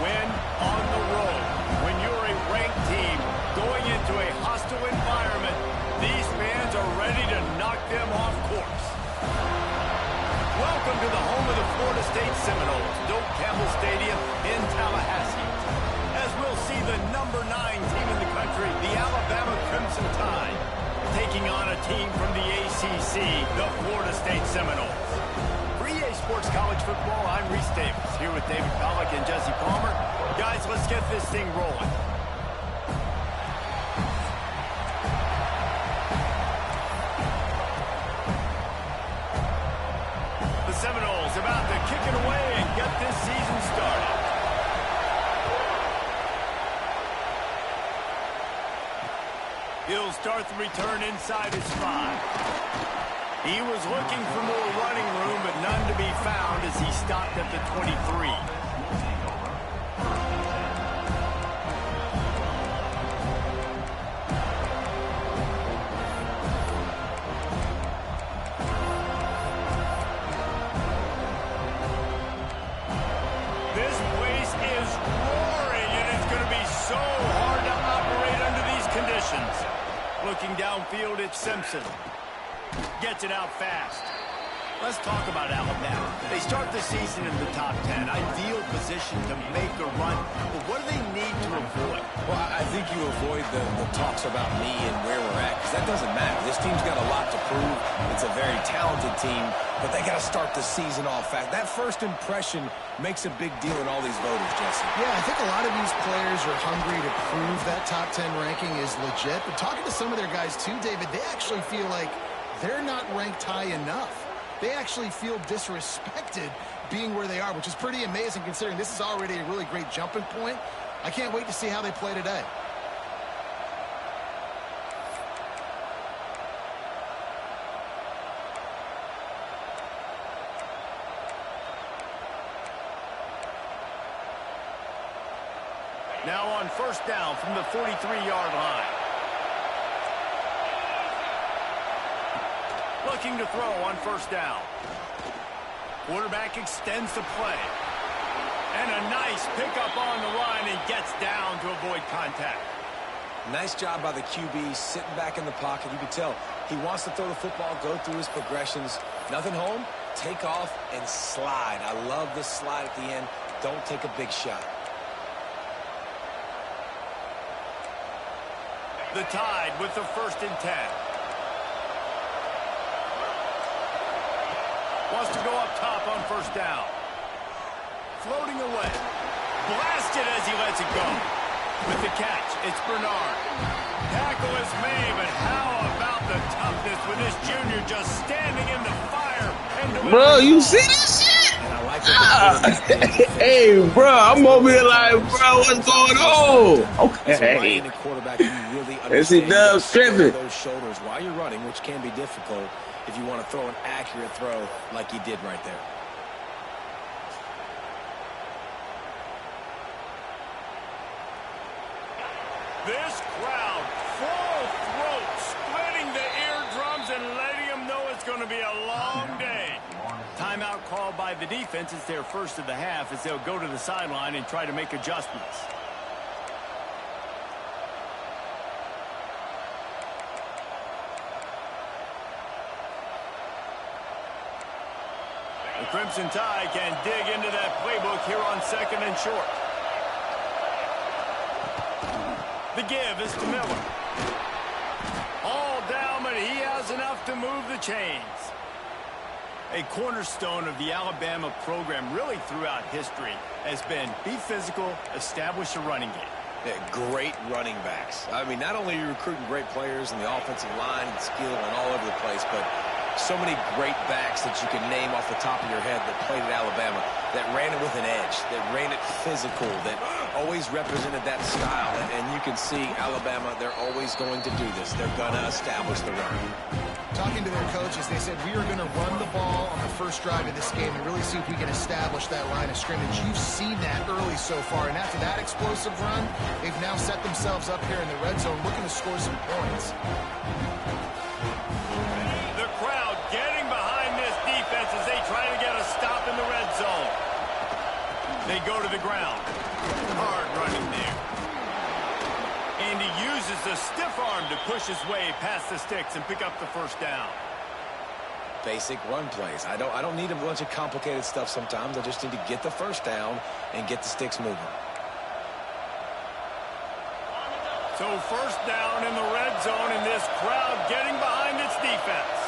win on the road. When you're a ranked team going into a hostile environment, these fans are ready to knock them off course. Welcome to the home of the Florida State Seminoles, Doak Campbell Stadium in Tallahassee, as we'll see the number 9 team in the country, the Alabama Crimson Tide, taking on a team from the ACC, the Florida State Seminoles. For EA Sports College Football, I'm Reese Davis, here with David Pollack and Jesse Palmer. Guys, let's get this thing rolling. The Seminoles about to kick it away and get this season started. He'll start the return inside his 5. He was looking for more running room, but none to be found as he stopped at the 23. This place is roaring, and it's going to be so hard to operate under these conditions. Looking downfield, it's Simpson. Gets it out fast. Let's talk about Alabama. They start the season in the top 10. Ideal position to make a run. But what do they need to avoid? Well, I think you avoid the talks about me and where we're at, because that doesn't matter. This team's got a lot to prove. It's a very talented team, but they got to start the season off fast. That first impression makes a big deal in all these voters, Jesse. Yeah, I think a lot of these players are hungry to prove that top 10 ranking is legit. But talking to some of their guys too, David, they actually feel like they're not ranked high enough. They actually feel disrespected being where they are, which is pretty amazing considering this is already a really great jumping point. I can't wait to see how they play today. Now on first down from the 43-yard line. Looking to throw on first down. Quarterback extends the play. And a nice pickup on the line and gets down to avoid contact. Nice job by the QB, sitting back in the pocket. You can tell he wants to throw the football, go through his progressions. Nothing home, take off and slide. I love this slide at the end. Don't take a big shot. The Tide with the 1st and 10. Wants to go up top on first down. Floating away. Blasted as he lets it go. With the catch, it's Bernard. Tackle is made, but how about the toughness with this junior just standing in the fire? And bro, you see this shit? And I like hey, bro, I'm over here like, bro, what's going on? Okay. Is he done stripping? Those shoulders while you're running, which can be difficult if you want to throw an accurate throw like he did right there. This crowd, full throat, splitting the eardrums and letting them know it's going to be a long day. Timeout called by the defense. It's their first of the half as they'll go to the sideline and try to make adjustments. The Crimson Tide can dig into that playbook here on 2nd and short. The give is to Miller. All down, but he has enough to move the chains. A cornerstone of the Alabama program really throughout history has been be physical, establish a running game. Yeah, great running backs. I mean, not only are you recruiting great players in the offensive line and skill and all over the place, but so many great backs that you can name off the top of your head that played at Alabama, that ran it with an edge, that ran it physical, that always represented that style. And you can see Alabama, they're always going to do this. They're going to establish the run. Talking to their coaches, they said we are going to run the ball on the first drive of this game and really see if we can establish that line of scrimmage. You've seen that early so far, and after that explosive run, they've now set themselves up here in the red zone looking to score some points. The crowd getting behind this defense as they try to get a stop in the red zone. They go to the ground. Hard running there. And he uses the stiff arm to push his way past the sticks and pick up the first down. Basic run plays. I don't need a bunch of complicated stuff sometimes. I just need to get the first down and get the sticks moving. So first down in the red zone, and this crowd getting behind its defense.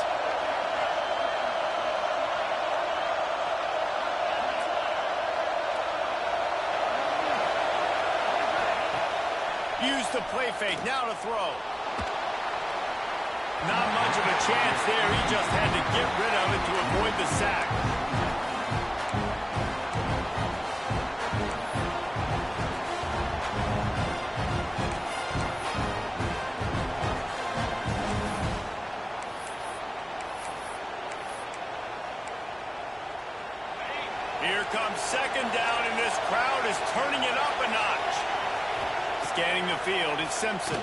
Use the play fake, now to throw. Not much of a chance there. He just had to get rid of it to avoid the sack. Here comes second down, and this crowd is turning it up a notch. Scanning the field, it's Simpson.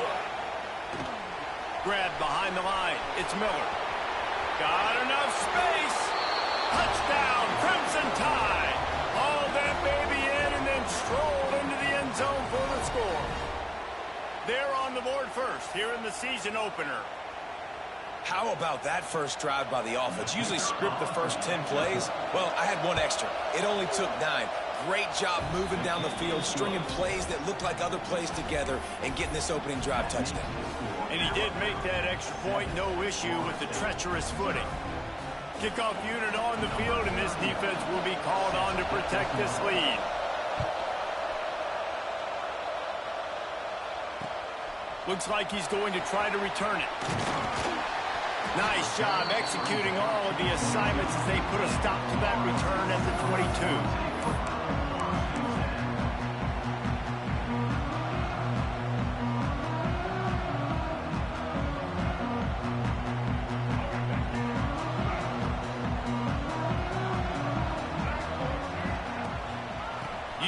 Grabbed behind the line, it's Miller. Got enough space. Touchdown, Crimson Tide. Hauled that baby in and then strolled into the end zone for the score. They're on the board first here in the season opener. How about that first drive by the offense? Usually script the first 10 plays. Well, I had one extra. It only took 9. Great job moving down the field, stringing plays that looked like other plays together, and getting this opening drive touchdown. And he did make that extra point, no issue with the treacherous footing. Kickoff unit on the field, and this defense will be called on to protect this lead. Looks like he's going to try to return it. Nice job executing all of the assignments as they put a stop to that return at the 22.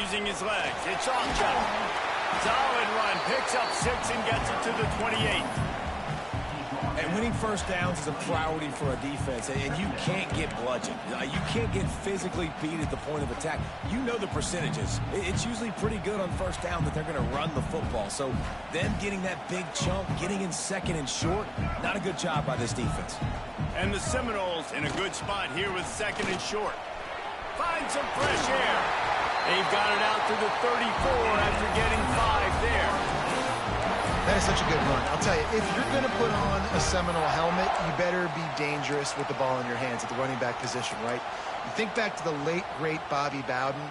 Using his legs, it's Ocha. Solid run, picks up 6 and gets it to the 28. And winning first downs is a priority for a defense, and you can't get bludgeoned. You can't get physically beat at the point of attack. You know the percentages. It's usually pretty good on first down that they're going to run the football. So them getting that big chunk, getting in second and short, not a good job by this defense. And the Seminoles in a good spot here with second and short. Find some fresh air. They've got it out to the 34 after getting 5 there. That is such a good run. I'll tell you, if you're going to put on a Seminole helmet, you better be dangerous with the ball in your hands at the running back position, right? You think back to the late, great Bobby Bowden.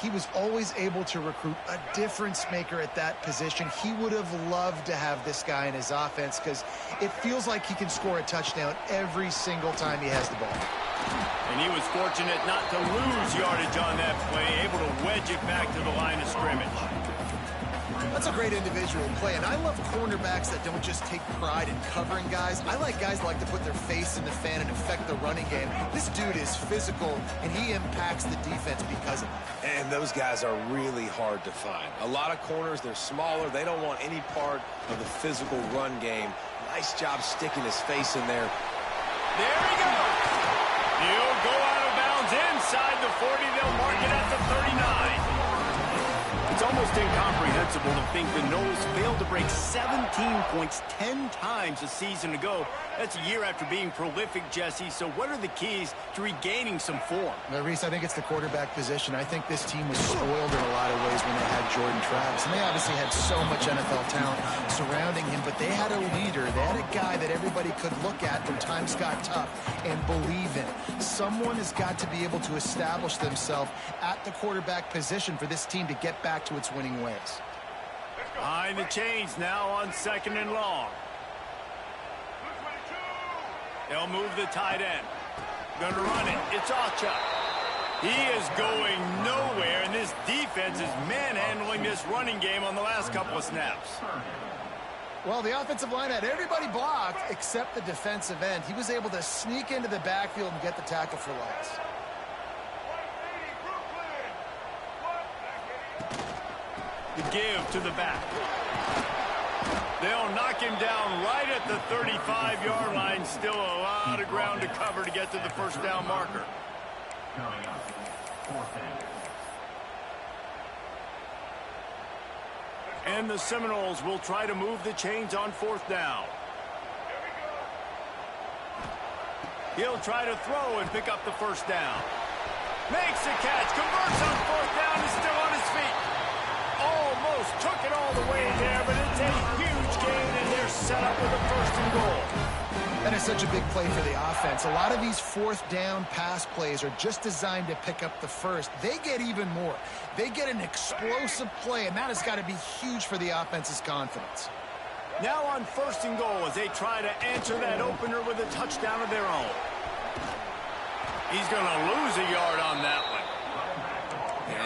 He was always able to recruit a difference maker at that position. He would have loved to have this guy in his offense because it feels like he can score a touchdown every single time he has the ball. And he was fortunate not to lose yardage on that play, able to wedge it back to the line of scrimmage. That's a great individual play, and I love cornerbacks that don't just take pride in covering guys. I like guys that like to put their face in the fan and affect the running game. This dude is physical, and he impacts the defense because of it. And those guys are really hard to find. A lot of corners, they're smaller. They don't want any part of the physical run game. Nice job sticking his face in there. There he goes. He'll go out of bounds inside the 40. They'll mark it at the 39. It's almost incomprehensible to think the Noles failed to break 17 points 10 times a season ago. That's a year after being prolific, Jesse. So what are the keys to regaining some form? Now, Reese, I think it's the quarterback position. I think this team was spoiled in a lot of ways when they had Jordan Travis. And they obviously had so much NFL talent surrounding him, but they had a leader. They had a guy that everybody could look at when times got tough and believe in. Someone has got to be able to establish themselves at the quarterback position for this team to get back to its winning ways. Behind the chains now on second and long. They'll move the tight end. Gonna run it. It's Ocha. He is going nowhere, and this defense is manhandling this running game on the last couple of snaps. Well, the offensive line had everybody blocked except the defensive end. He was able to sneak into the backfield and get the tackle for loss. The give to the back. They'll knock him down right at the 35-yard line. Still a lot of ground to cover to get to the first down marker. And the Seminoles will try to move the chains on 4th down. He'll try to throw and pick up the 1st down. Makes a catch, converts on 4th down, is still on his feet. Almost took it all the way there, but it's a huge gain, and they're set up with a 1st and goal. That is such a big play for the offense. A lot of these 4th down pass plays are just designed to pick up the 1st. They get even more. They get an explosive play, and that has got to be huge for the offense's confidence. Now on 1st and goal as they try to answer that opener with a touchdown of their own. He's going to lose a yard on that one.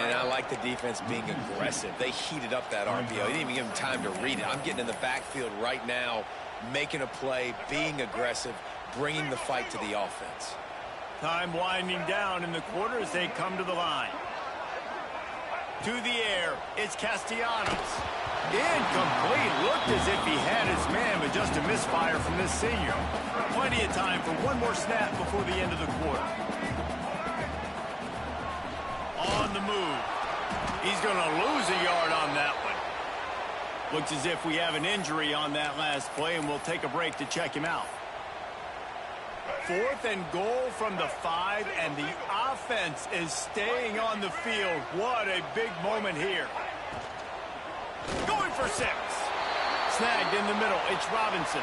And I like the defense being aggressive. They heated up that RPO. They didn't even give him time to read it. I'm getting in the backfield right now, making a play, being aggressive, bringing the fight to the offense. Time winding down in the quarter as they come to the line. To the air, it's Castellanos. Incomplete. Looked as if he had his man, but just a misfire from this senior. Plenty of time for one more snap before the end of the quarter. On the move. He's going to lose a yard on that one. Looks as if we have an injury on that last play, and we'll take a break to check him out. 4th and goal from the 5, and the offense is staying on the field. What a big moment here. Going for 6. Snagged in the middle. It's Robinson.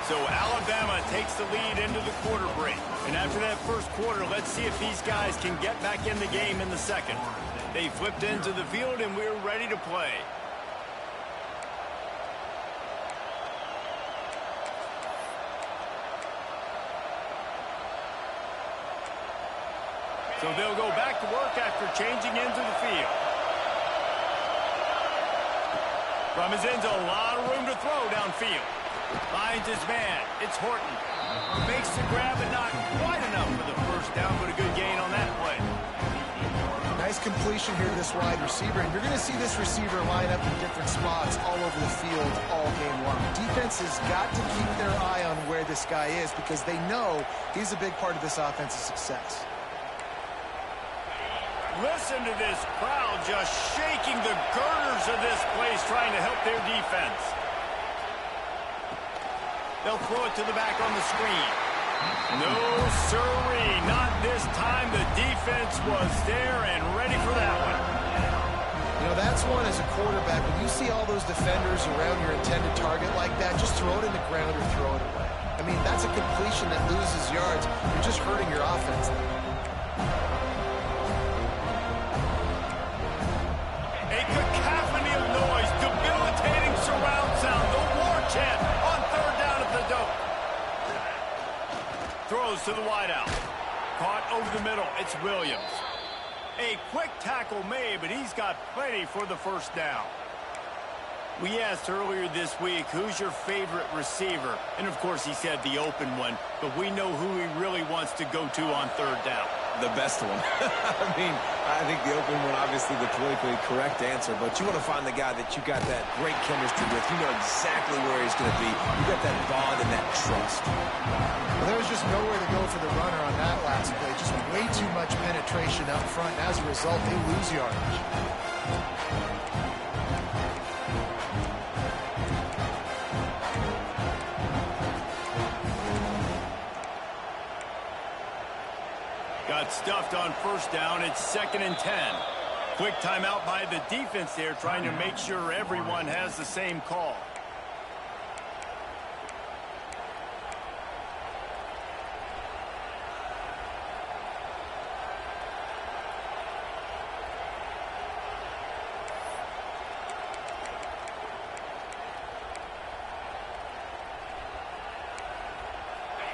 So Alabama takes the lead into the quarter break. And after that 1st quarter, let's see if these guys can get back in the game in the 2nd. They flipped into the field, and we're ready to play. So they'll go back to work after changing into the field. From his end, a lot of room to throw downfield. Finds his man. It's Horton. Makes the grab, but not quite enough for the 1st down, but a good gain on that play. Nice completion here to this wide receiver, and you're going to see this receiver line up in different spots all over the field all game long. Defense has got to keep their eye on where this guy is because they know he's a big part of this offense's success. Listen to this crowd just shaking the girders of this place, trying to help their defense. They'll throw it to the back on the screen. No, sirree, not this time. The defense was there and ready for that one. You know, that's one as a quarterback. When you see all those defenders around your intended target like that, just throw it in the ground or throw it away. I mean, that's a completion that loses yards. You're just hurting your offense. A cacophony of noise, debilitating surround sound, the war chant on 3rd down at the dope. Throws to the wideout. Caught over the middle, it's Williams. A quick tackle made, but he's got plenty for the 1st down. We asked earlier this week, who's your favorite receiver? And, of course, he said the open one, but we know who he really wants to go to on 3rd down. The best one. I mean, I think the open one, obviously the politically correct answer, but you want to find the guy that you got that great chemistry with. You know exactly where he's going to be. You got that bond and that trust. Well, there was just nowhere to go for the runner on that last play. Just way too much penetration up front. And as a result, they lose yardage. Got stuffed on 1st down. It's 2nd and 10. Quick timeout by the defense there, trying to make sure everyone has the same call.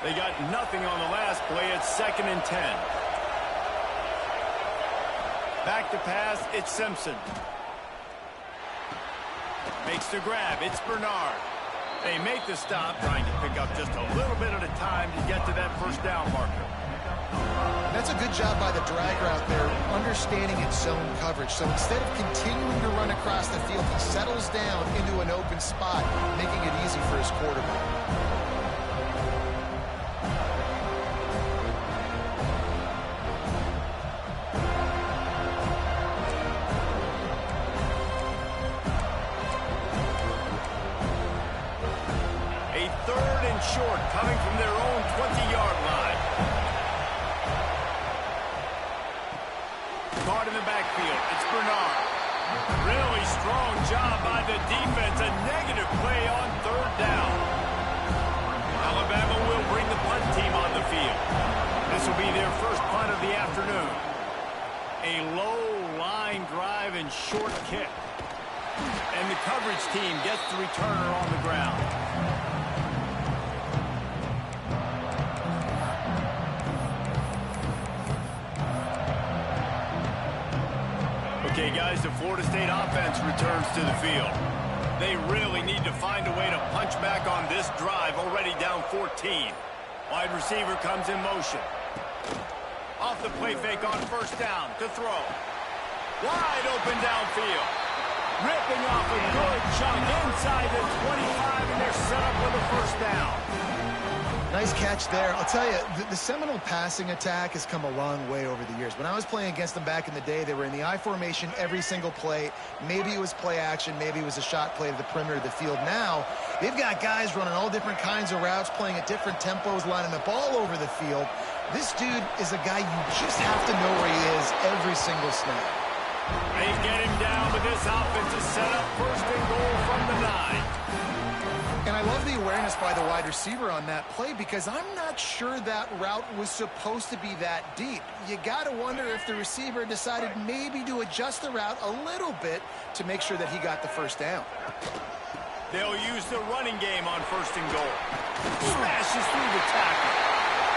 They got nothing on the last play. It's 2nd and 10. Back to pass, it's Simpson. Makes the grab, it's Bernard. They make the stop, trying to pick up just a little bit at a time to get to that 1st down marker. That's a good job by the drag route there, understanding its zone coverage. So instead of continuing to run across the field, he settles down into an open spot, making it easy for his quarterback. job by the defense. A negative play on third down. Alabama will bring the punt team on the field. This will be their first punt of the afternoon. A low line drive and short kick. And the coverage team gets the returner on the ground. Okay, guys, the Florida State offense returns to the field. They really need to find a way to punch back on this drive, already down 14. Wide receiver comes in motion. Off the play fake on first down to throw. Wide open downfield. Ripping off a good chunk inside the 25, and they're set up with a first down. Nice catch there. I'll tell you, the Seminole passing attack has come a long way over the years. When I was playing against them back in the day, they were in the I formation every single play. Maybe it was play action. Maybe it was a shot play to the perimeter of the field. Now, they've got guys running all different kinds of routes, playing at different tempos, lining up all over the field. This dude is a guy you just have to know where he is every single snap. They get him down with this offensive setup. First and goal from the 9. And I love the awareness by the wide receiver on that play because I'm not sure that route was supposed to be that deep. You got to wonder if the receiver decided maybe to adjust the route a little bit to make sure that he got the first down. They'll use the running game on first and goal. Smashes through the tackle.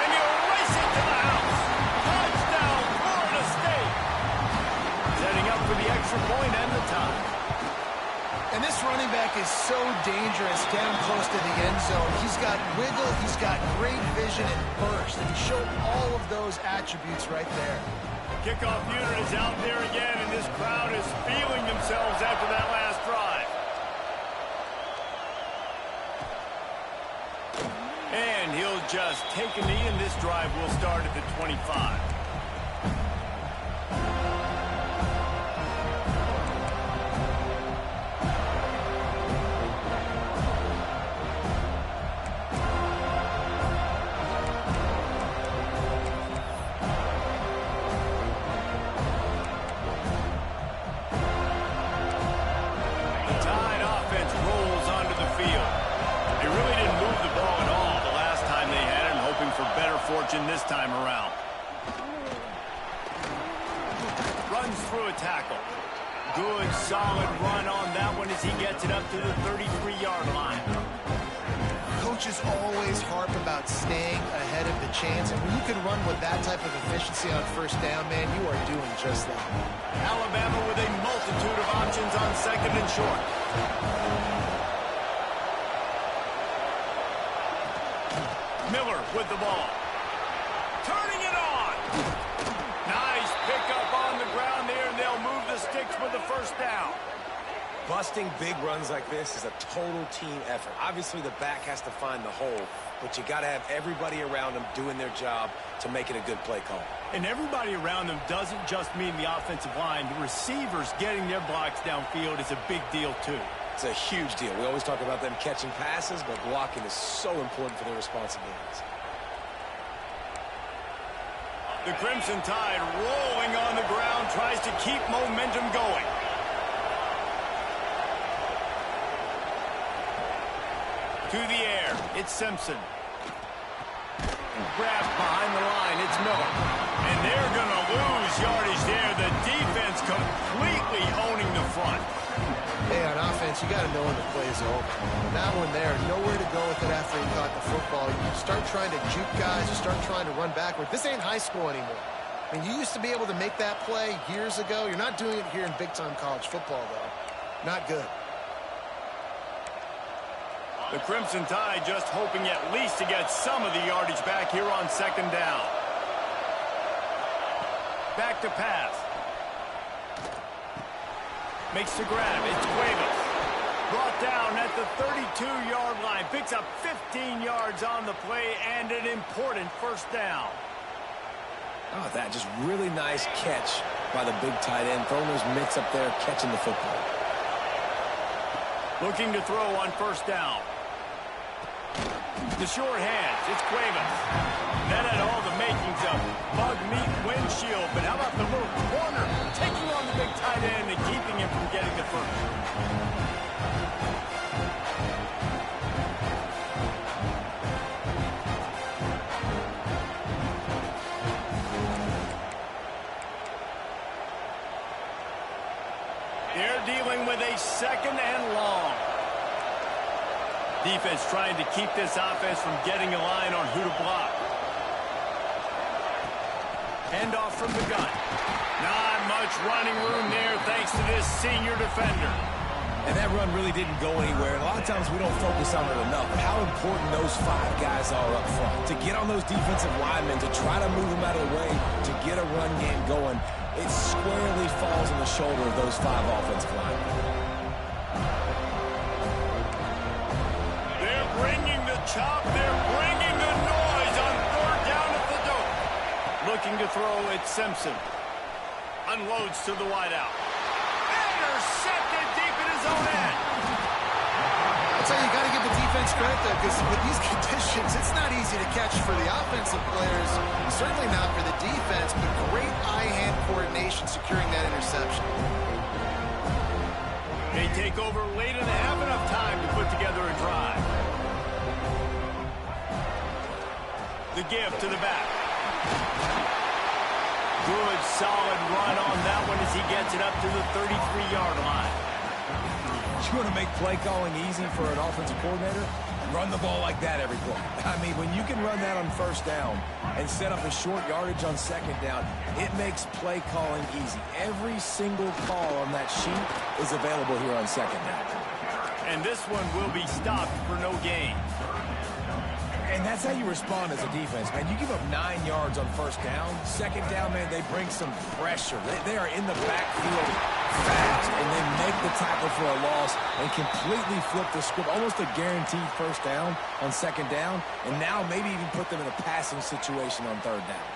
And he'll race it to the house. Touchdown, Florida State. Setting up for the extra point and the tie. And this running back is so dangerous down close to the end zone. He's got wiggle, he's got great vision and burst. And he showed all of those attributes right there. Kickoff unit is out there again, and this crowd is feeling themselves after that last drive. And he'll just take a knee, and this drive will start at the 25. Fortune this time around. Runs through a tackle. Good, solid run on that one as he gets it up to the 33-yard line. Coaches always harp about staying ahead of the chains, and when you can run with that type of efficiency on first down, man, you are doing just that. Alabama with a multitude of options on second and short. Miller with the ball. Turning it on. Nice pickup on the ground there, and they'll move the sticks with the first down. Busting big runs like this is a total team effort. Obviously, the back has to find the hole, but you got to have everybody around them doing their job to make it a good play call. And everybody around them doesn't just mean the offensive line. The receivers getting their blocks downfield is a big deal, too. It's a huge deal. We always talk about them catching passes, but blocking is so important for their responsibilities. The Crimson Tide rolling on the ground, tries to keep momentum going. To the air, it's Simpson. Grabbed behind the line, it's Miller. And they're going to lose yardage there. The defense completely owning the front. Hey, on offense, you got to know when the play is over. That one there, nowhere to go with it after he caught the football. You start trying to juke guys, you start trying to run backward. This ain't high school anymore. I mean, you used to be able to make that play years ago. You're not doing it here in big-time college football, though. Not good. The Crimson Tide just hoping at least to get some of the yardage back here on second down. Back to pass. Makes the grab. It's Cuevas. Brought down at the 32-yard line. Picks up 15 yards on the play and an important first down. Oh, that just really nice catch by the big tight end. Throwing those mitts up there, catching the football. Looking to throw on first down. The short hands. It's Cuevas. That had all the makings of bug meat windshield. But how about the little corner taking on the big tight end and keeping him from getting the first? They're dealing with a second and long. Defense trying to keep this offense from getting a line on who to block. Handoff from the gun. Not much running room there thanks to this senior defender. And that run really didn't go anywhere. And a lot of times we don't focus on it enough. How important those 5 guys are up front. To get on those defensive linemen, to try to move them out of the way, to get a run game going, it squarely falls on the shoulder of those 5 offensive linemen. They're bringing the chop. They're bringing the noise on 3rd down at the dope. Looking to throw it, Simpson. Unloads to the wideout. Intercepted deep in his own end. I'll tell you, you got to give the defense credit, though, because with these conditions, it's not easy to catch for the offensive players. Certainly not for the defense, but great eye-hand coordination securing that interception. They take over late and have enough time to put together a drive. The give to the back. Good, solid run on that one as he gets it up to the 33-yard line. You want to make play calling easy for an offensive coordinator? Run the ball like that every play. I mean, when you can run that on 1st down and set up a short yardage on 2nd down, it makes play calling easy. Every single call on that sheet is available here on 2nd down. And this one will be stopped for no gain. And that's how you respond as a defense, man. You give up 9 yards on 1st down. 2nd down, man, they bring some pressure. They are in the backfield fast, and they make the tackle for a loss and completely flip the script. Almost a guaranteed 1st down on 2nd down, and now maybe even put them in a passing situation on 3rd down.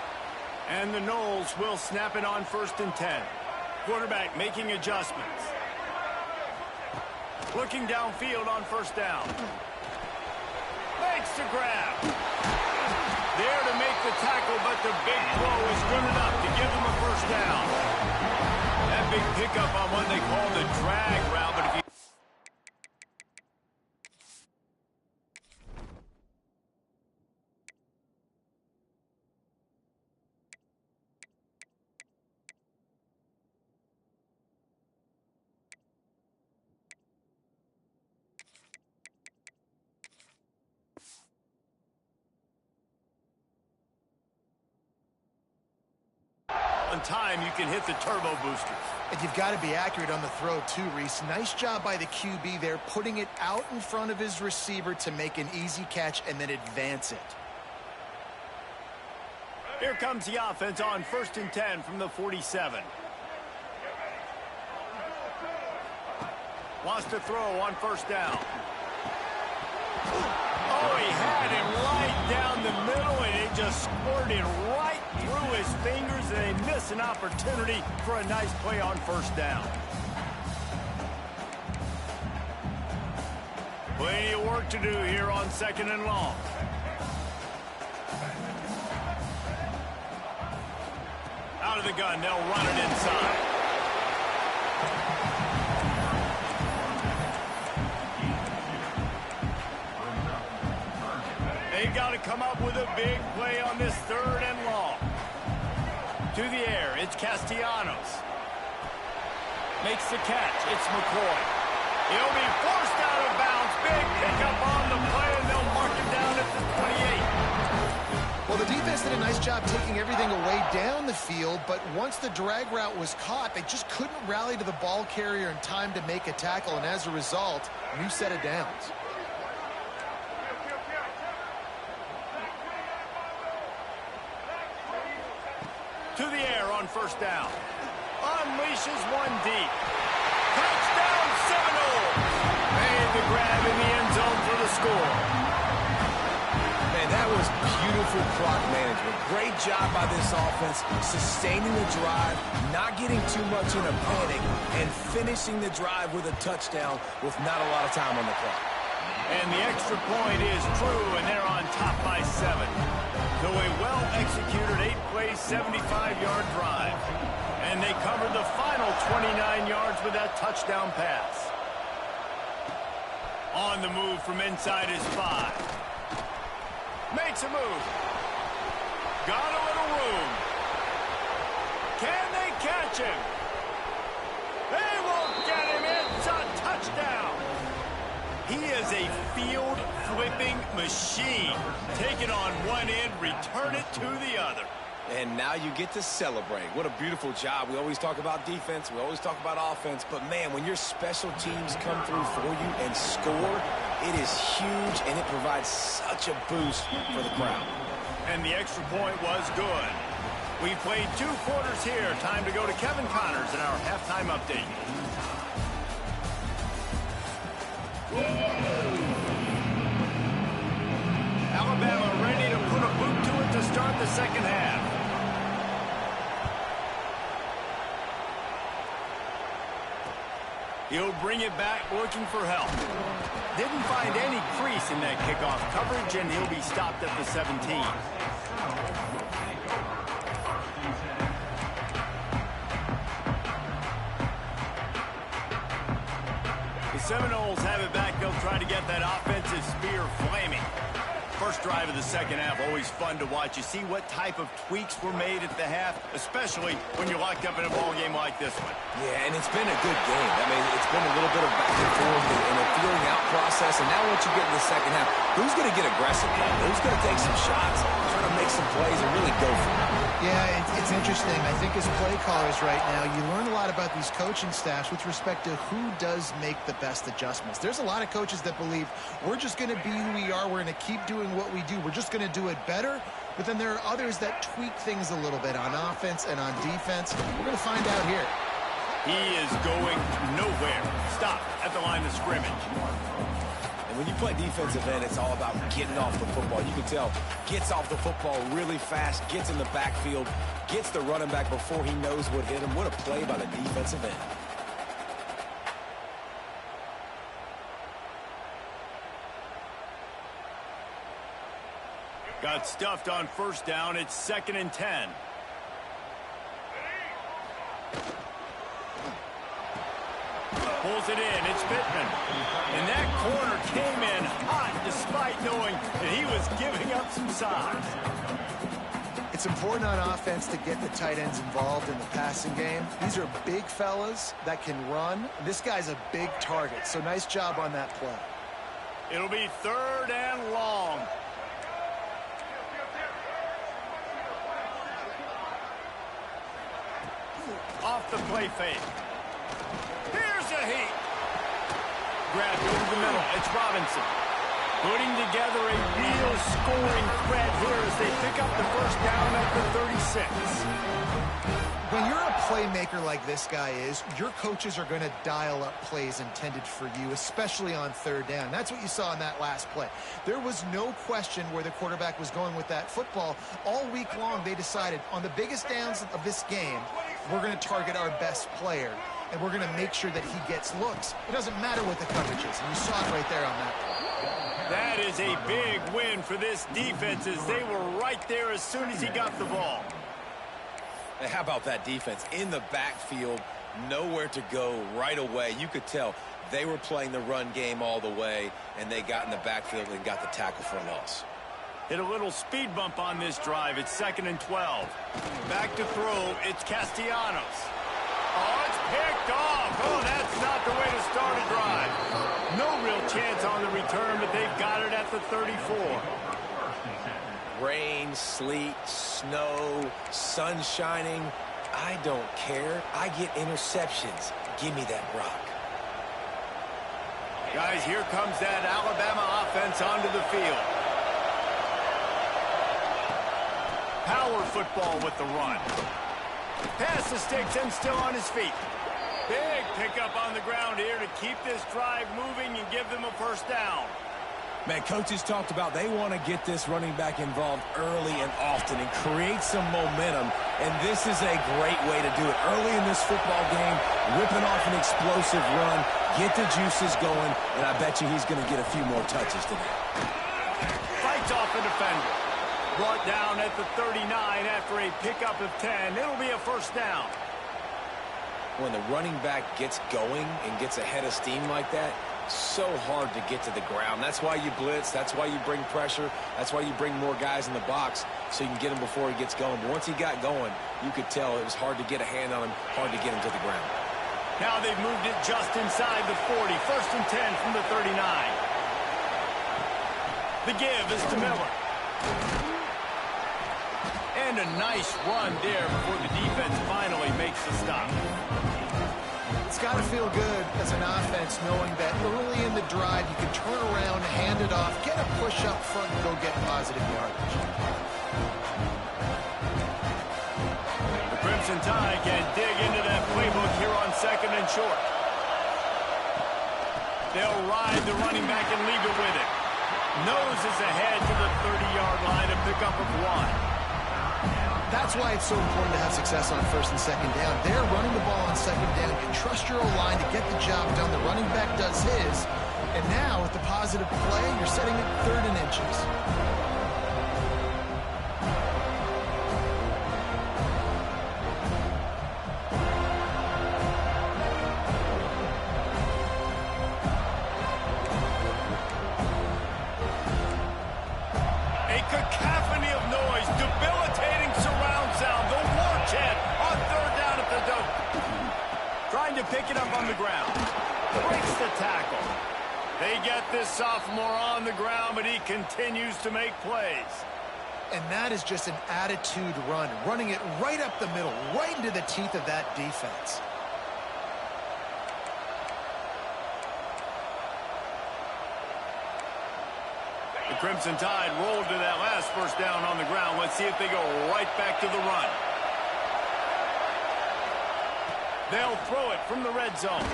And the Knowles will snap it on 1st and 10. Quarterback making adjustments. Looking downfield on 1st down. Makes the grab. There to make the tackle, but the big throw is good enough to give them a 1st down. That big pickup on what they call the drag route, but if you on time, you can hit the turbo boosters. And you've got to be accurate on the throw, too, Reese. Nice job by the QB there, putting it out in front of his receiver to make an easy catch and then advance it. Here comes the offense on 1st and 10 from the 47. Wants to throw on 1st down. Oh, he had him right down the middle, and it just squirted right through his fingers, and they miss an opportunity for a nice play on 1st down. Plenty of work to do here on 2nd and long. Out of the gun, they'll run it inside. They've got to come up with a big play on this 3rd and long. To the air, it's Castellanos. Makes the catch, it's McCoy. He'll be forced out of bounds. Big pickup on the play, and they'll mark him down at the 28. Well, the defense did a nice job taking everything away down the field, but once the drag route was caught, they just couldn't rally to the ball carrier in time to make a tackle, and as a result, new set of downs. To the air on 1st down. Unleashes one deep. Touchdown Seminoles. Made the grab in the end zone for the score. Man, that was beautiful clock management. Great job by this offense, sustaining the drive, not getting too much in a panic, and finishing the drive with a touchdown with not a lot of time on the clock. And the extra point is true, and they're on top by 7. So a well-executed 8-play, 75-yard drive. And they covered the final 29 yards with that touchdown pass. On the move from inside his 5. Makes a move. Got a little room. Can they catch him? They won't get He is a field-flipping machine. Take it on one end, return it to the other. And now you get to celebrate. What a beautiful job. We always talk about defense. We always talk about offense. But, man, when your special teams come through for you and score, it is huge, and it provides such a boost for the crowd. And the extra point was good. We've played 2 quarters here. Time to go to Kevin Connors in our halftime update. Alabama ready to put a boot to it to start the second half. He'll bring it back looking for help. Didn't find any crease in that kickoff coverage, and he'll be stopped at the 17. The Seminoles have it back. They'll try to get that offensive spear flaming. First drive of the second half, always fun to watch. You see what type of tweaks were made at the half, especially when you're locked up in a ball game like this one. Yeah, and it's been a good game. I mean, it's been a little bit of back and forth and a feeling out process. And now once you get in the second half, who's going to get aggressive? Who's going to take some shots, try to make some plays, and really go for it? Yeah, it's interesting. I think as play callers right now, you learn a lot about these coaching staffs with respect to who does make the best adjustments. There's a lot of coaches that believe we're just going to be who we are. We're going to keep doing what we do. We're just going to do it better. But then there are others that tweak things a little bit on offense and on defense. We're going to find out here. He is going nowhere. Stop at the line of scrimmage. And when you play defensive end, it's all about getting off the football. You can tell, gets off the football really fast, gets in the backfield, gets the running back before he knows what hit him. What a play by the defensive end. Got stuffed on first down. It's 2nd and 10. Pulls it in. It's Pittman. And that corner came in hot despite knowing that he was giving up some size. It's important on offense to get the tight ends involved in the passing game. These are big fellas that can run. This guy's a big target, so nice job on that play. It'll be 3rd and long. Off the play fake. Here's a heat. Grabbed over the middle. It's Robinson. Putting together a real scoring threat here as they pick up the first down at the 36. When you're a playmaker like this guy is, your coaches are going to dial up plays intended for you, especially on 3rd down. That's what you saw in that last play. There was no question where the quarterback was going with that football. All week long, they decided on the biggest downs of this game, we're going to target our best player, and we're going to make sure that he gets looks. It doesn't matter what the coverage is, and you saw it right there on that play. That is a big win for this defense as they were right there as soon as he got the ball. How about that defense in the backfield, nowhere to go right away. You could tell they were playing the run game all the way, and they got in the backfield and got the tackle for a loss. Hit a little speed bump on this drive. It's 2nd and 12. Back to throw. It's Castellanos. Oh, it's picked off. Oh, that's not the way to start a drive. No real chance on the return, but they've got it at the 34. Rain, sleet, snow, sun shining. I don't care. I get interceptions. Give me that rock. Guys, here comes that Alabama offense onto the field. Power football with the run. Pass the sticks and still on his feet. Big pickup on the ground here to keep this drive moving and give them a first down. Man, coaches talked about they want to get this running back involved early and often and create some momentum, and this is a great way to do it. Early in this football game, whipping off an explosive run, get the juices going, and I bet you he's going to get a few more touches today. Fights off the defender. Brought down at the 39 after a pickup of 10. It'll be a first down. When the running back gets going and gets ahead of steam like that, so hard to get to the ground. That's why you blitz. That's why you bring pressure. That's why you bring more guys in the box so you can get him before he gets going. But once he got going, you could tell it was hard to get a hand on him, hard to get him to the ground. Now they've moved it just inside the 40. 1st and 10 from the 39. The give is to Miller. And a nice run there before the defense finally makes the stop. It's got to feel good as an offense knowing that early in the drive you can turn around, hand it off, get a push up front, and go get positive yardage. The Crimson Tide can dig into that playbook here on 2nd and short. They'll ride the running back and leave it with it. Noses ahead to the 30-yard line, a pickup of 1. That's why it's so important to have success on 1st and 2nd down. They're running the ball on 2nd down. You trust your O-line to get the job done. The running back does his. And now, with the positive play, you're setting it 3rd and inches. A cacophony of noise, debilitating surround sound, the war chant on 3rd down at the dope. Trying to pick it up on the ground. Breaks the tackle. They get this sophomore on the ground, but he continues to make plays. And that is just an attitude run, running it right up the middle, right into the teeth of that defense. The Crimson Tide rolled to that last 1st down on the ground. Let's see if they go right back to the run. They'll throw it from the red zone.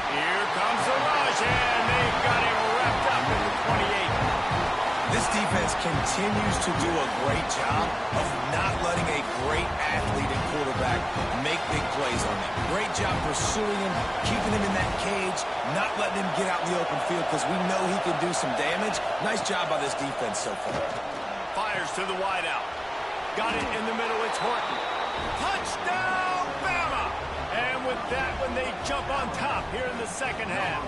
Here comes the rush, and they've got him wrapped up in the 28. This defense continues to do a great job of not letting a great athlete and quarterback make big plays on them. Great job pursuing him, keeping him in that cage, not letting him get out in the open field because we know he can do some damage. Nice job by this defense so far. Fires to the wideout. Got it in the middle. It's Horton. Touchdown, Bama! And with that one, they jump on top here in the 2nd half.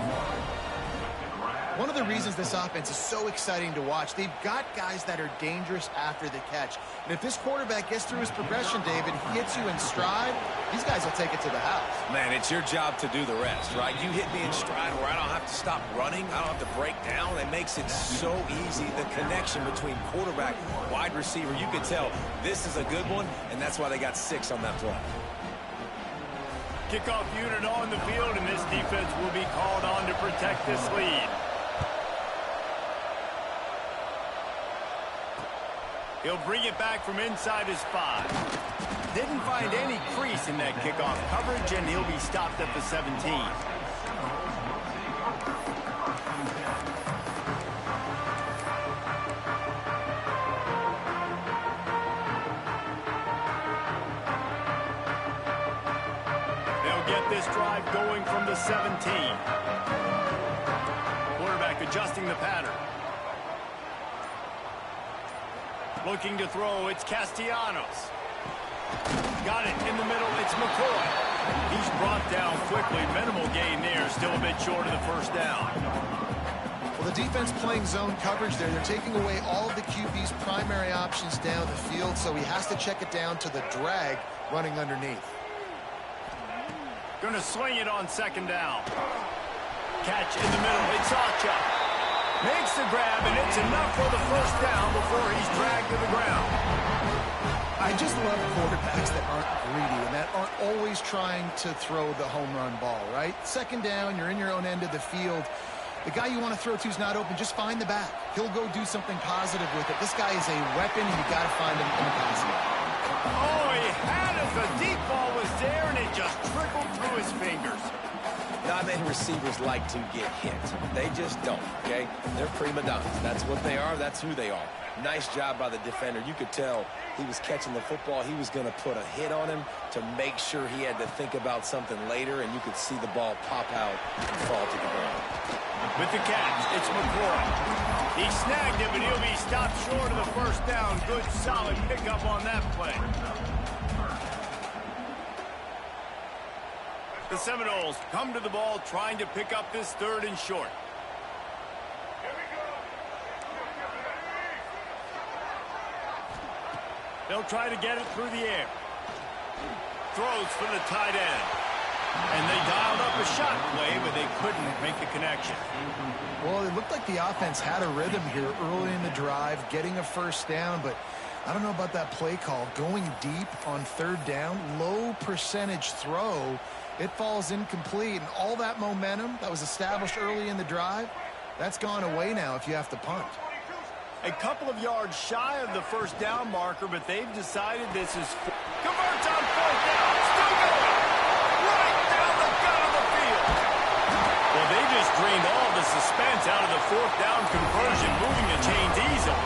One of the reasons this offense is so exciting to watch, they've got guys that are dangerous after the catch. And if this quarterback gets through his progression, David, he hits you in stride, these guys will take it to the house. Man, it's your job to do the rest, right? You hit me in stride where I don't have to stop running. I don't have to break down. It makes it so easy. The connection between quarterback, wide receiver, you can tell this is a good one, and that's why they got 6 on that play. Kickoff unit on the field, and this defense will be called on to protect this lead. He'll bring it back from inside his 5. Didn't find any crease in that kickoff coverage, and he'll be stopped at the 17. They'll get this drive going from the 17. Quarterback adjusting the pattern. Looking to throw, it's Castellanos. Got it in the middle, it's McCoy. He's brought down quickly. Minimal gain there, still a bit short of the 1st down. Well, the defense playing zone coverage there. They're taking away all of the QB's primary options down the field, so he has to check it down to the drag running underneath. Going to swing it on 2nd down. Catch in the middle, it's Acha. Makes the grab, and it's enough for the 1st down before he's dragged to the ground. I just love quarterbacks that aren't greedy and that aren't always trying to throw the home run ball, right? 2nd down, you're in your own end of the field. The guy you want to throw to is not open. Just find the back. He'll go do something positive with it. This guy is a weapon, and you got to find him in the positive. Oh, he had it. The deep ball was there, and it just trickled through his fingers. Not many receivers like to get hit. They just don't, okay? They're prima donnas. That's what they are. That's who they are. Nice job by the defender. You could tell he was catching the football. He was going to put a hit on him to make sure he had to think about something later, and you could see the ball pop out and fall to the ground. With the catch, it's McCoy. He snagged it, but he'll be stopped short of the 1st down. Good, solid pickup on that play. The Seminoles come to the ball trying to pick up this 3rd and short. They'll try to get it through the air. Throws for the tight end. And they dialed up a shot play, but they couldn't make the connection. Well, it looked like the offense had a rhythm here early in the drive, getting a first down, but I don't know about that play call. Going deep on third down, low percentage throw, it falls incomplete, and all that momentum that was established early in the drive, that's gone away now if you have to punt. A couple of yards shy of the first down marker, but they've decided this is... Converts on fourth down. Still going. Right down the gut of the field. Well, they just drained all the suspense out of the fourth down conversion, moving the chains easily.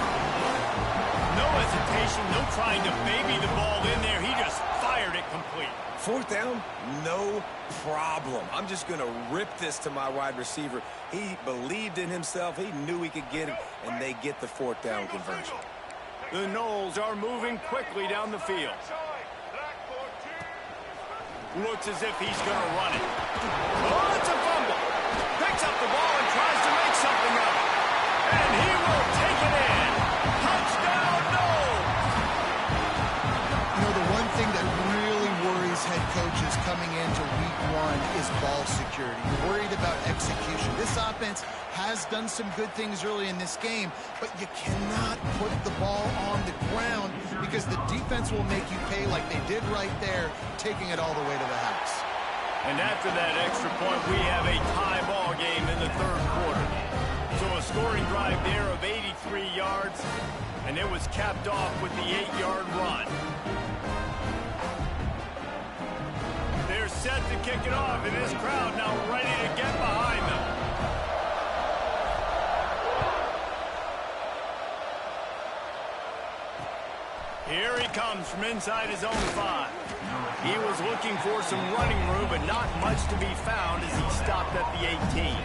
No hesitation, no trying to baby the ball in there. He just fired it complete. Fourth down, no problem. I'm just going to rip this to my wide receiver. He believed in himself. He knew he could get it, and they get the fourth down conversion. The Knowles are moving quickly down the field. Looks as if he's going to run it. Oh, it's a fumble. Picks up the ball and tries to make something of it. And he will take it in. Touchdown, Knowles! You know, the one thing that really worries head coaches coming into week one is ball security. You're worried about execution. This offense has done some good things early in this game, but you cannot put the ball on the ground because the defense will make you pay like they did right there, taking it all the way to the house. And after that extra point, we have a tie ball game in the third quarter. So a scoring drive there of 83 yards, and it was capped off with the 8-yard run. They're set to kick it off, and this crowd now ready to get behind them. Here he comes from inside his own 5. He was looking for some running room, but not much to be found as he stopped at the 18.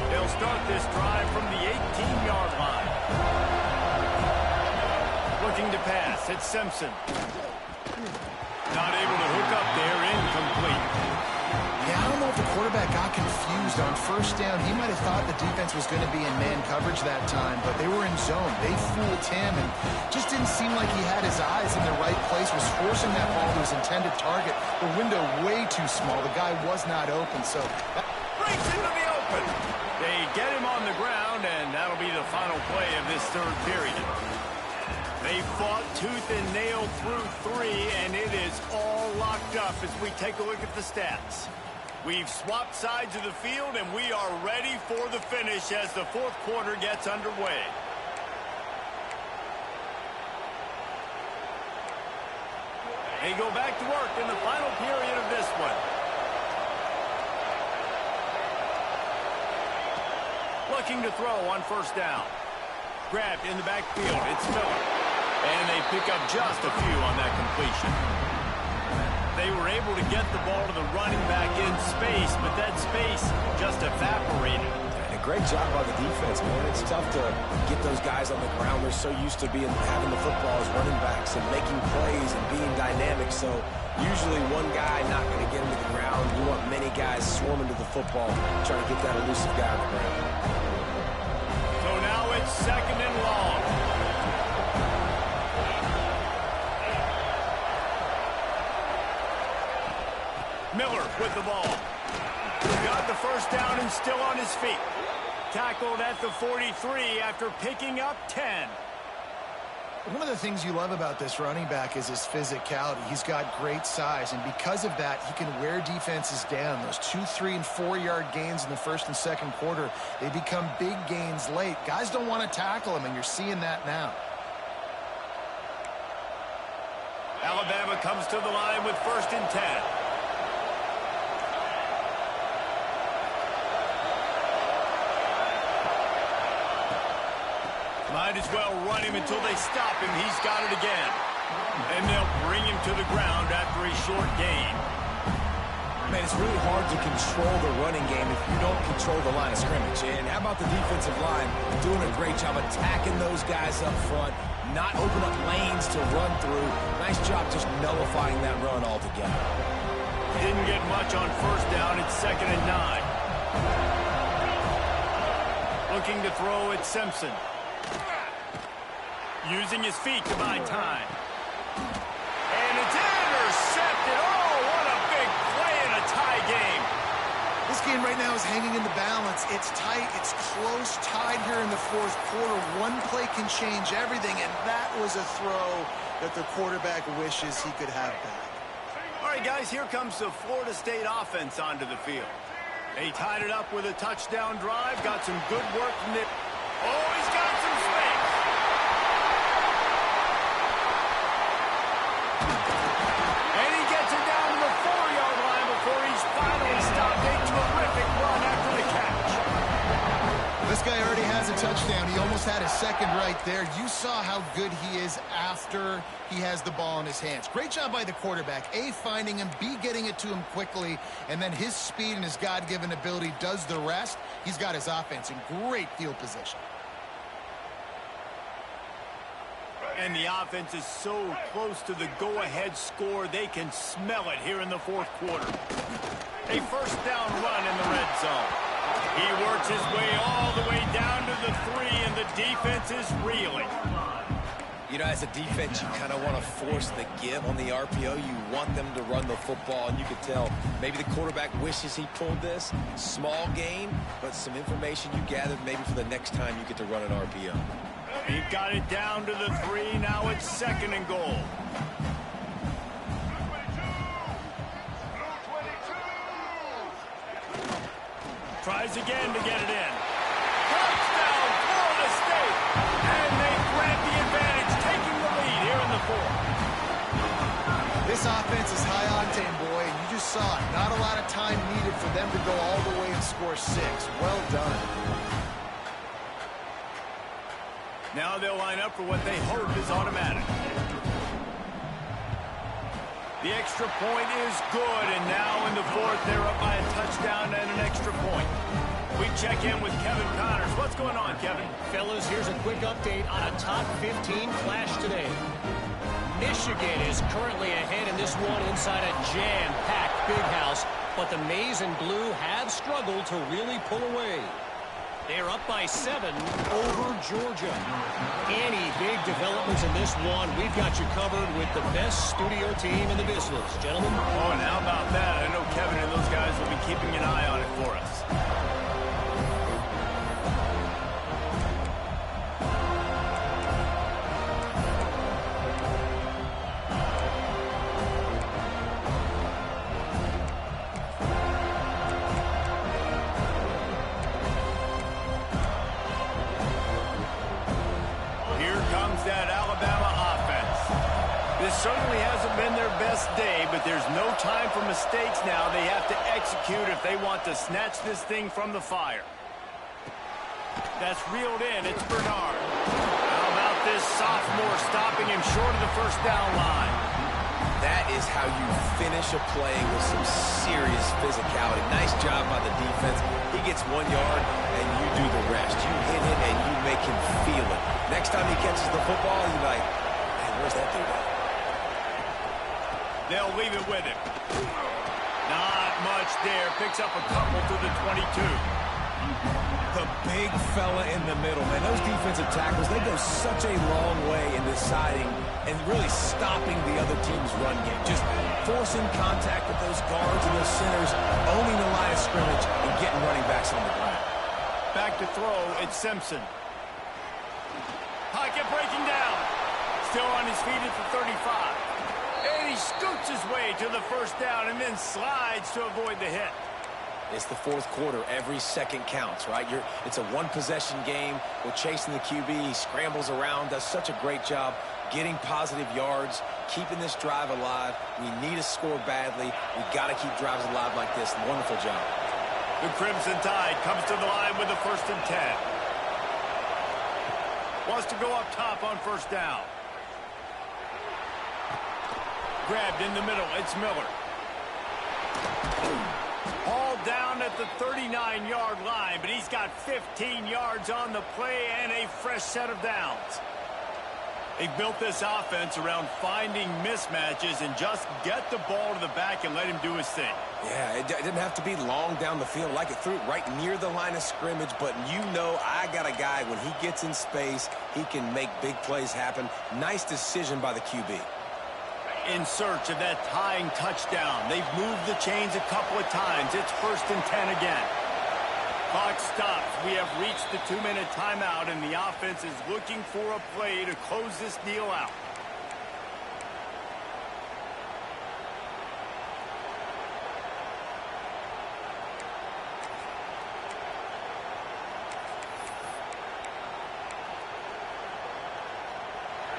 They'll start this drive from the 18-yard line. Looking to pass, it's Simpson. Not able to hook up there, incomplete. Yeah, I don't know if the quarterback got confused on first down. He might have thought the defense was going to be in man coverage that time, but they were in zone. They fooled him and just didn't seem like he had his eyes in the right place, was forcing that ball to his intended target. The window way too small. The guy was not open, so... Breaks into the open. They get him on the ground, and that'll be the final play of this third period. They fought tooth and nail through 3, and it is all locked up as we take a look at the stats. We've swapped sides of the field, and we are ready for the finish as the fourth quarter gets underway. They go back to work in the final period of this one. Looking to throw on first down. Grabbed in the backfield. It's Miller. And they pick up just a few on that completion. They were able to get the ball to the running back in space, but that space just evaporated. And a great job by the defense, man. It's tough to get those guys on the ground. They're so used to having the football as running backs and making plays and being dynamic. So usually one guy not going to get him to the ground. You want many guys swarming to the football, trying to get that elusive guy on the ground. So now it's second and long. Miller with the ball. Got the first down and still on his feet. Tackled at the 43 after picking up 10. One of the things you love about this running back is his physicality. He's got great size, and because of that, he can wear defenses down. Those 2, 3, and 4-yard gains in the first and second quarter, they become big gains late. Guys don't want to tackle him, and you're seeing that now. Alabama comes to the line with first and 10. Might as well run him until they stop him. He's got it again. And they'll bring him to the ground after a short gain. Man, it's really hard to control the running game if you don't control the line of scrimmage. And how about the defensive line doing a great job attacking those guys up front, not open up lanes to run through. Nice job just nullifying that run altogether. didn't get much on first down. It's 2nd and 9. Looking to throw at Simpson. Using his feet to buy time. And it's intercepted. Oh, what a big play in a tie game. This game right now is hanging in the balance. It's tight. It's close, tied here in the fourth quarter. One play can change everything, and that was a throw that the quarterback wishes he could have back. All right, guys, here comes the Florida State offense onto the field. They tied it up with a touchdown drive. Got some good work from it. Oh, he's got some space. And he gets it down to the 4-yard line before he's finally stopped. A terrific run after the catch. This guy already has a touchdown. He almost had a second right there. You saw how good he is after he has the ball in his hands. Great job by the quarterback. A, finding him, B, getting it to him quickly, and then his speed and his God-given ability does the rest. He's got his offense in great field position. And the offense is so close to the go-ahead score, they can smell it here in the fourth quarter. A first down run in the red zone. He works his way all the way down to the 3, and the defense is reeling. You know, as a defense, you kind of want to force the give on the RPO. You want them to run the football, and you can tell maybe the quarterback wishes he pulled this. Small game, but some information you gathered maybe for the next time you get to run an RPO. He got it down to the 3. Now it's 2nd and goal. Tries again to get it in. Touchdown, Florida State. And they grab the advantage, taking the lead here in the 4th. This offense is high octane, boy, and you just saw it. Not a lot of time needed for them to go all the way and score 6. Well done. Now they'll line up for what they hope is automatic. The extra point is good, and now in the 4th, they're up by a touchdown and an extra point. We check in with Kevin Connors. What's going on, Kevin? Fellas, here's a quick update on a top 15 clash today. Michigan is currently ahead in this one inside a jam-packed big house, but the Maize and Blue have struggled to really pull away. They're up by 7 over Georgia. Any big developments in this one, we've got you covered with the best studio team in the business, gentlemen. Oh, and how about that? I know Kevin and those guys will be keeping an eye on it for us. Certainly hasn't been their best day, but there's no time for mistakes now. They have to execute if they want to snatch this thing from the fire. That's reeled in. It's Bernard. How about this sophomore stopping him short of the first down line? That is how you finish a play with some serious physicality. Nice job by the defense. He gets 1 yard, and you do the rest. You hit it, and you make him feel it. Next time he catches the football, you're like, man, where's that dude at? They'll leave it with him. Not much there. Picks up a couple to the 22. The big fella in the middle, man. Those defensive tackles, they go such a long way in deciding and really stopping the other team's run game. Just forcing contact with those guards and those centers, owning the line of scrimmage, and getting running backs on the ground. Back to throw, it's Simpson. Pocket breaking down. Still on his feet at the 35. And he scoots his way to the first down and then slides to avoid the hit. It's the fourth quarter. Every second counts, right? It's a one-possession game. We're chasing the QB. He scrambles around, does such a great job getting positive yards, keeping this drive alive. We need a score badly. We got to keep drives alive like this. Wonderful job. The Crimson Tide comes to the line with a 1st and 10. Wants to go up top on first down. Grabbed in the middle. It's Miller. All down at the 39-yard line, but he's got 15 yards on the play and a fresh set of downs. They built this offense around finding mismatches and just get the ball to the back and let him do his thing. Yeah, it didn't have to be long down the field. Like it threw it right near the line of scrimmage, but you know I got a guy, when he gets in space, he can make big plays happen. Nice decision by the QB. In search of that tying touchdown. They've moved the chains a couple of times. It's 1st and 10 again. Clock stops. We have reached the 2-minute timeout, and the offense is looking for a play to close this deal out.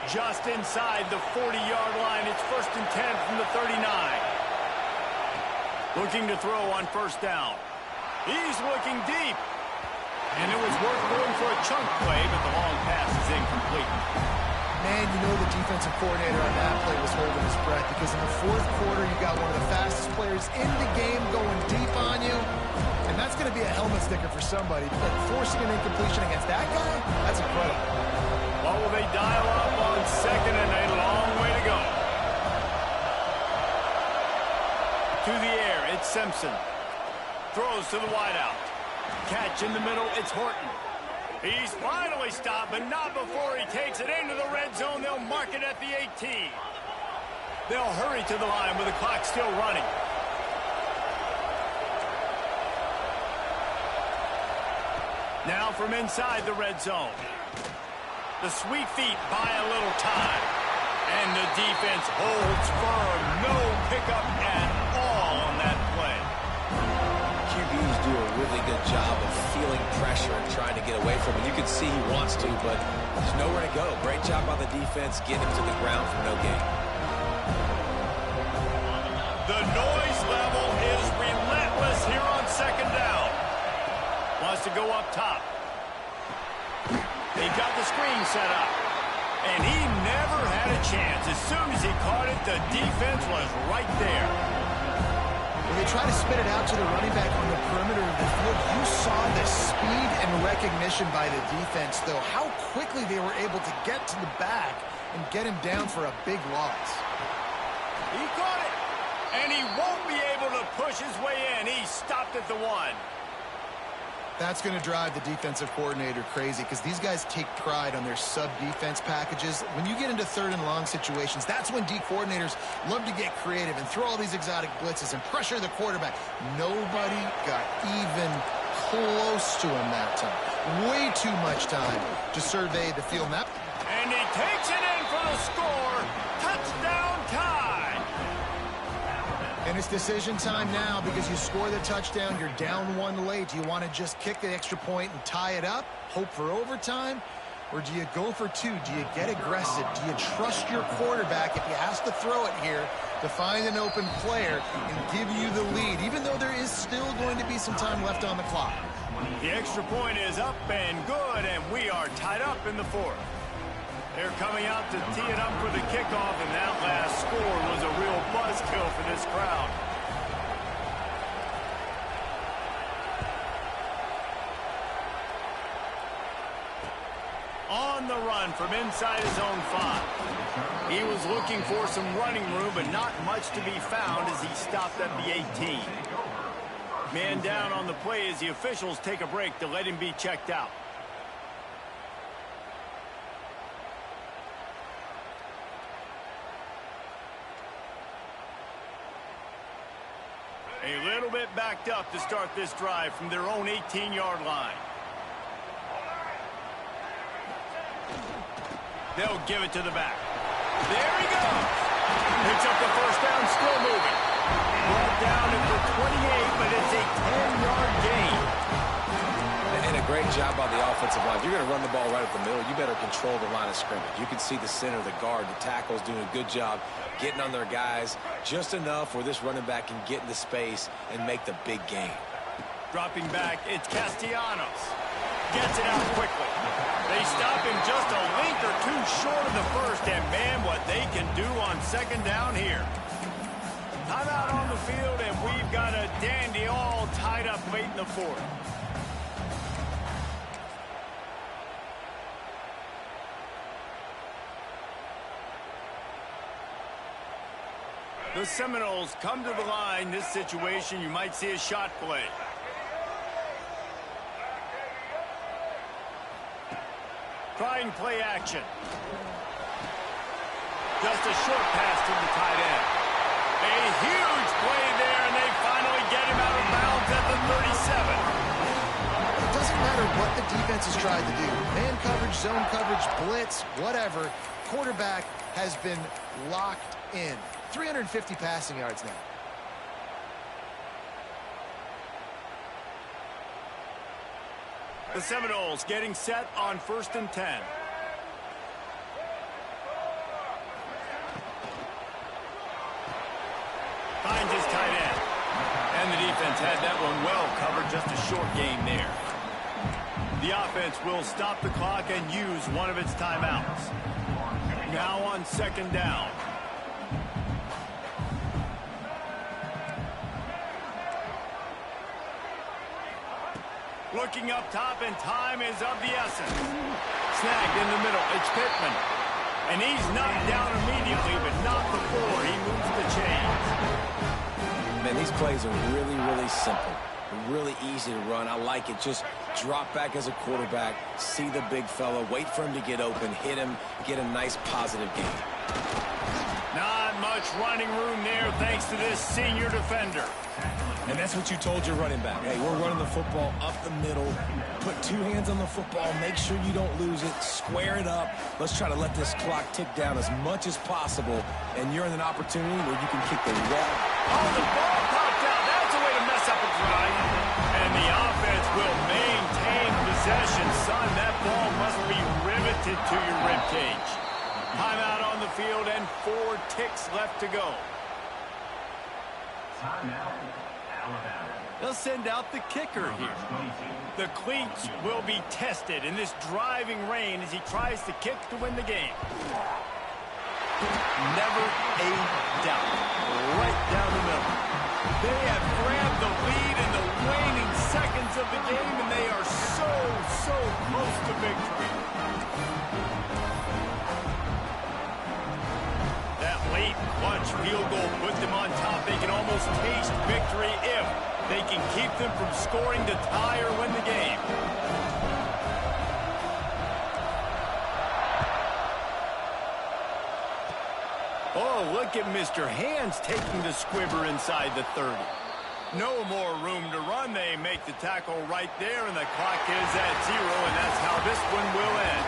Just inside the 40-yard line. It's 1st and 10 from the 39. Looking to throw on 1st down. He's looking deep. And it was worth going for a chunk play, but the long pass is incomplete. Man, you know the defensive coordinator on that play was holding his breath, because in the 4th quarter, you got one of the fastest players in the game going deep on you. And that's going to be a helmet sticker for somebody. But forcing an incompletion against that guy, that's incredible. What will they dial up on 2nd and a long way to go? To the air, it's Simpson. Throws to the wideout. Catch in the middle, it's Horton. He's finally stopped, but not before he takes it into the red zone. They'll mark it at the 18. They'll hurry to the line with the clock still running. Now from inside the red zone. The sweet feet buy a little time. And the defense holds firm. No pickup at all on that play. QBs do a really good job of feeling pressure and trying to get away from it. You can see he wants to, but there's nowhere to go. Great job by the defense getting him to the ground for no gain. The noise level is relentless here on 2nd down. Wants to go up top. They've got the screen set up. And he never had a chance. As soon as he caught it, the defense was right there. When they try to spit it out to the running back on the perimeter of the field, you saw the speed and recognition by the defense, though, how quickly they were able to get to the back and get him down for a big loss. He caught it, and he won't be able to push his way in. He stopped at the 1. That's going to drive the defensive coordinator crazy, because these guys take pride on their sub-defense packages. When you get into 3rd and long situations, that's when D coordinators love to get creative and throw all these exotic blitzes and pressure the quarterback. Nobody got even close to him that time. Way too much time to survey the field map. And he takes it in for the score. Touchdown tie. And it's decision time now, because you score the touchdown, you're down 1 late. Do you want to just kick the extra point and tie it up, hope for overtime? Or do you go for 2? Do you get aggressive? Do you trust your quarterback, if he has to throw it here, to find an open player and give you the lead, even though there is still going to be some time left on the clock? The extra point is up and good, and we are tied up in the 4th. They're coming out to tee it up for the kickoff, and that last score was a real buzzkill for this crowd. On the run from inside his own 5. He was looking for some running room, but not much to be found as he stopped at the 18. Man down on the play as the officials take a break to let him be checked out. A little bit backed up to start this drive from their own 18-yard line. They'll give it to the back. There he goes. Picks up the 1st down, still moving. Brought down at the 28, but it's a 10-yard gain. And a great job by the offensive line. If you're going to run the ball right up the middle, you better control the line of scrimmage. You can see the center, the guard, the tackles doing a good job getting on their guys just enough where this running back can get into space and make the big game. Dropping back, it's Castellanos. Gets it out quickly. They stop him just a length or 2 short of the 1st, and man, what they can do on 2nd down here. Timeout on the field, and we've got a dandy all tied up late in the 4th. The Seminoles come to the line. This situation, you might see a shot play. Trying play action. Just a short pass to the tight end. A huge play there, and they finally get him out of bounds at the 37. It doesn't matter what the defense has tried to do. Man coverage, zone coverage, blitz, whatever. Quarterback has been locked in. 350 passing yards now. The Seminoles getting set on 1st and 10. Finds his tight end. And the defense had that one well covered. Just a short game there. The offense will stop the clock and use one of its timeouts. Now on 2nd down. Looking up top, and time is of the essence. Snagged in the middle. It's Pittman. And he's knocked down immediately, but not before he moves the chains. Man, these plays are really, really simple. Really easy to run. I like it. Just drop back as a quarterback, see the big fella, wait for him to get open, hit him, get a nice positive game. Not much running room there thanks to this senior defender. And that's what you told your running back. Hey, we're running the football up the middle. Put 2 hands on the football. Make sure you don't lose it. Square it up. Let's try to let this clock tick down as much as possible. And you're in an opportunity where you can kick the ball. Oh, the ball popped out. That's a way to mess up a drive. And the offense will maintain possession. Son, that ball must be riveted to your ribcage. Timeout on the field and 4 ticks left to go. They'll send out the kicker here. The cleats will be tested in this driving rain as he tries to kick to win the game. Never a doubt. Right down the middle. They have grabbed the lead in the waning seconds of the game, and they are so close to victory. That late clutch field goal put them on top. They can almost taste victory if they can keep them from scoring to tie or win the game. Oh, look at Mr. Hands taking the squibber inside the 30. No more room to run. They make the tackle right there, and the clock is at 0, and that's how this one will end.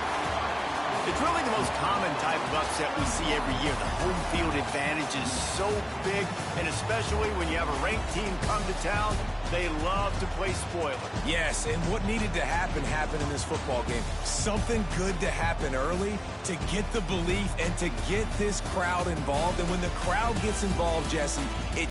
It's really the most common type of upset we see every year. The home field advantage is so big, and especially when you have a ranked team come to town, they love to play spoiler. Yes, and what needed to happen happened in this football game. Something good to happen early to get the belief and to get this crowd involved. And when the crowd gets involved, Jesse, it